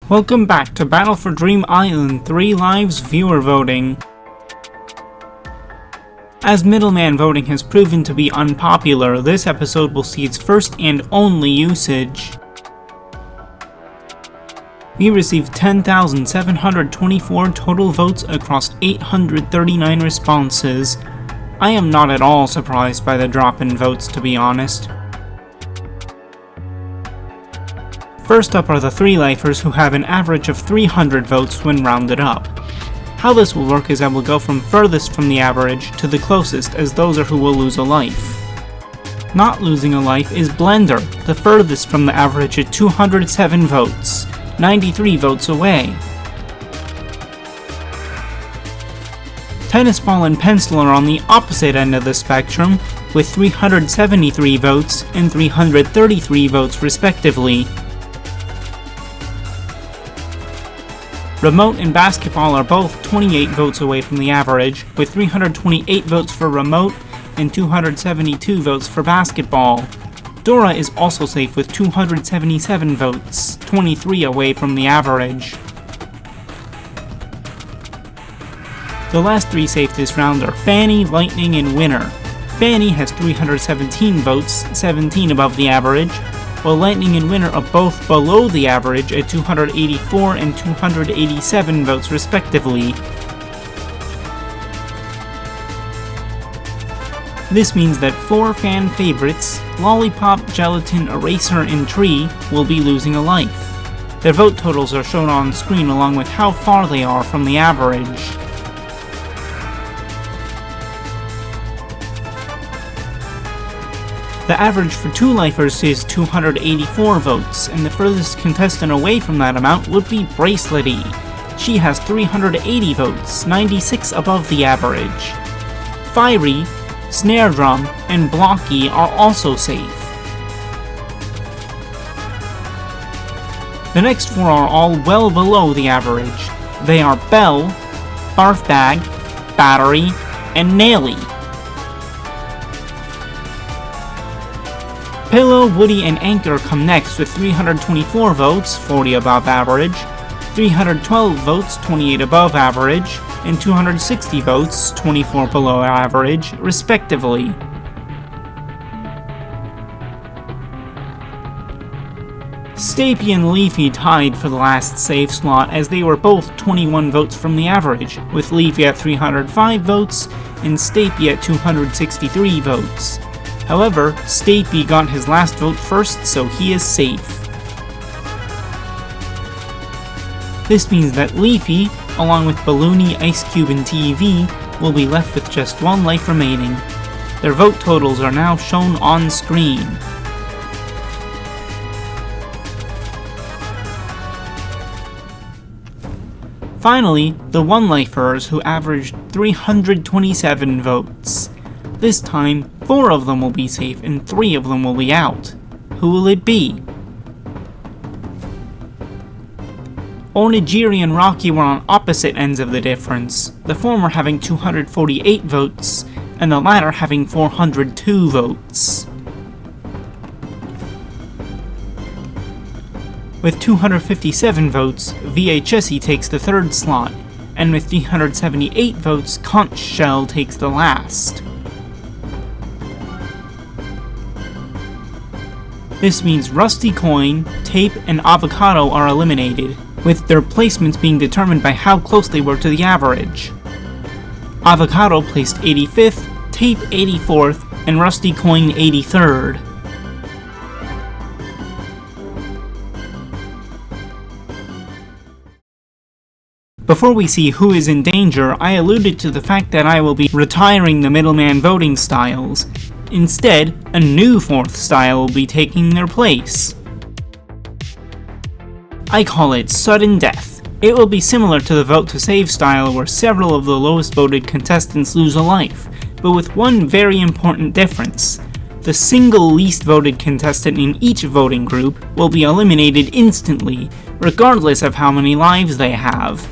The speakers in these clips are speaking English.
Welcome back to Battle for Dream Island 3 Lives viewer voting. As middleman voting has proven to be unpopular, this episode will see its first and only usage. We received 10,724 total votes across 839 responses. I am not at all surprised by the drop in votes, to be honest. First up are the 3-lifers who have an average of 300 votes when rounded up. How this will work is I will go from furthest from the average to the closest, as those are who will lose a life. Not losing a life is Blundue, the furthest from the average at 207 votes, 93 votes away. Tennis ball and pencil are on the opposite end of the spectrum, with 373 votes and 333 votes respectively. Remote and basketball are both 28 votes away from the average, with 328 votes for remote and 272 votes for basketball. Dora is also safe with 277 votes, 23 away from the average. The last 3 safe this round are Fanny, Lightning, and Winner. Fanny has 317 votes, 17 above the average, while Lightning and Winner are both below the average at 284 and 287 votes respectively. This means that 4 fan favorites, Lollipop, Gelatin, Eraser, and Tree, will be losing a life. Their vote totals are shown on screen along with how far they are from the average. The average for 2-lifers is 284 votes, and the furthest contestant away from that amount would be Bracelety. She has 380 votes, 96 above the average. Fiery, Snare Drum, and Blocky are also safe. The next 4 are all well below the average. They are Belle, Barf Bag, Battery, and Naily. Pillow, Woody, and Anchor come next with 324 votes, 40 above average, 312 votes, 28 above average, and 260 votes, 24 below average, respectively. Stapy and Leafy tied for the last safe slot as they were both 21 votes from the average, with Leafy at 305 votes and Stapy at 263 votes. However, Stapy got his last vote first, so he is safe. This means that Leafy, along with Balloony, Ice Cube, and TV, will be left with just 1 life remaining. Their vote totals are now shown on screen. Finally, the 1-lifers who averaged 327 votes. This time, 4 of them will be safe and 3 of them will be out. Who will it be? Onigiri and Rocky were on opposite ends of the difference, the former having 248 votes, and the latter having 402 votes. With 257 votes, VHSE takes the 3rd slot, and with 378 votes, Conch Shell takes the last. This means Rusty Coin, Tape, and Avocado are eliminated, with their placements being determined by how close they were to the average. Avocado placed 85th, Tape 84th, and Rusty Coin 83rd. Before we see who is in danger, I alluded to the fact that I will be retiring the middleman voting styles. Instead, a new 4th style will be taking their place. I call it Sudden Death. It will be similar to the Vote to Save style where several of the lowest voted contestants lose a life, but with one very important difference. The single least voted contestant in each voting group will be eliminated instantly, regardless of how many lives they have.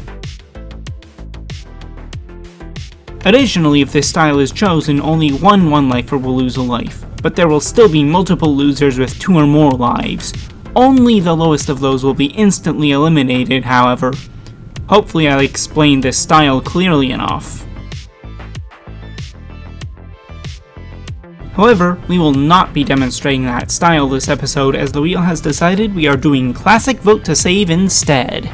Additionally, if this style is chosen, only one 1-lifer will lose a life, but there will still be multiple losers with 2 or more lives. Only the lowest of those will be instantly eliminated, however. Hopefully I explained this style clearly enough. However, we will not be demonstrating that style this episode, as the wheel has decided we are doing classic vote to save instead.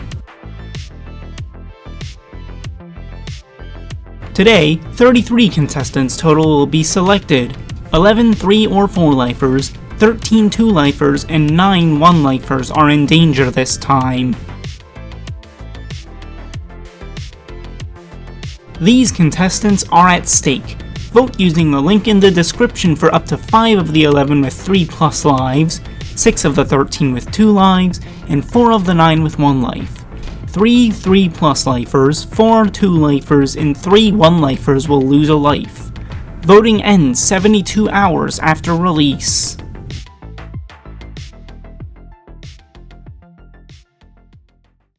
Today, 33 contestants total will be selected. 11 3 or 4 lifers, 13 2-lifers, and 9 1-lifers are in danger this time. These contestants are at stake. Vote using the link in the description for up to 5 of the 11 with 3+ lives, 6 of the 13 with 2 lives, and 4 of the 9 with 1 life. 3 3+ lifers, 4 2-lifers, and 3 1-lifers will lose a life. Voting ends 72 hours after release.